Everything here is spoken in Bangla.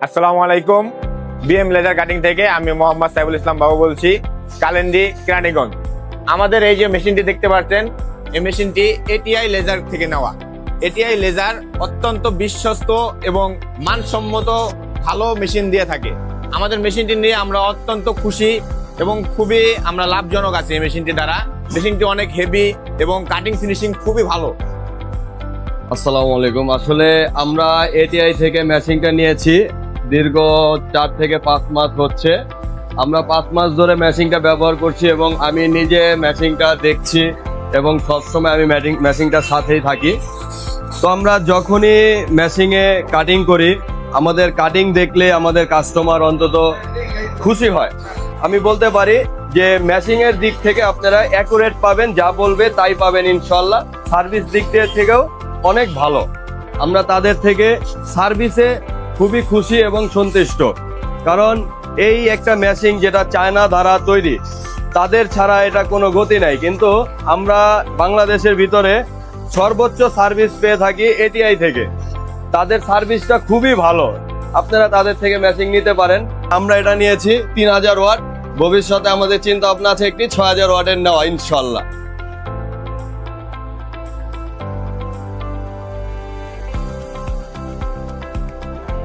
আসসালামু আলাইকুম। বিএম লেজার কাটিং থেকে আমি মোহাম্মদ সাইফুল ইসলাম বাবু বলছি, কালেন্দি কেরানীগঞ্জ। আমাদের এই যে মেশিনটি দেখতে পাচ্ছেন, এই মেশিনটি এটিআই লেজার থেকে নেওয়া। এটিআই লেজার অত্যন্ত বিশ্বস্ত এবং মানসম্মত ভালো মেশিন দিয়ে থাকে। আমাদের মেশিনটি নিয়ে আমরা অত্যন্ত খুশি এবং খুবই আমরা লাভজনক আছি এই মেশিনটি দ্বারা। মেশিনটি অনেক হেভি এবং কাটিং ফিনিশিং খুবই ভালো। আসসালামু আলাইকুম। আসলে আমরা এটিআই থেকে মেশিনটা নিয়েছি, দীর্ঘ 4 থেকে 5 মাস হচ্ছে। আমরা 5 মাস ধরে মেশিনটা ব্যবহার করছি এবং আমি নিজে মেশিনটা দেখছি এবং সবসময় আমি মেশিনটার সাথেই থাকি। তো আমরা যখনই মেশিনে কাটিং করি, আমাদের কাটিং দেখলে আমাদের কাস্টমার অন্তত খুশি হয়। আমি বলতে পারি যে মেশিনের দিক থেকে আপনারা অ্যাকুরেট পাবেন, যা বলবে তাই পাবেন ইনশাল্লাহ। সার্ভিস দিক থেকেও অনেক ভালো। আমরা তাদের থেকে সার্ভিসে খুবই খুশি এবং সন্তুষ্ট, কারণ এই একটা মেশিন যেটা চায়না দ্বারা তৈরি, তাদের ছাড়া এটা কোনো গতি নাই। কিন্তু আমরা বাংলাদেশের ভিতরে সর্বোচ্চ সার্ভিস পেয়ে থাকি এটিআই থেকে। তাদের সার্ভিসটা খুবই ভালো, আপনারা তাদের থেকে মেশিন নিতে পারেন। আমরা এটা নিয়েছি 3000 ওয়াট, ভবিষ্যতে আমাদের চিন্তা ভাবনা আছে একটি 6000 ওয়াটের নেওয়া ইনশাল্লাহ।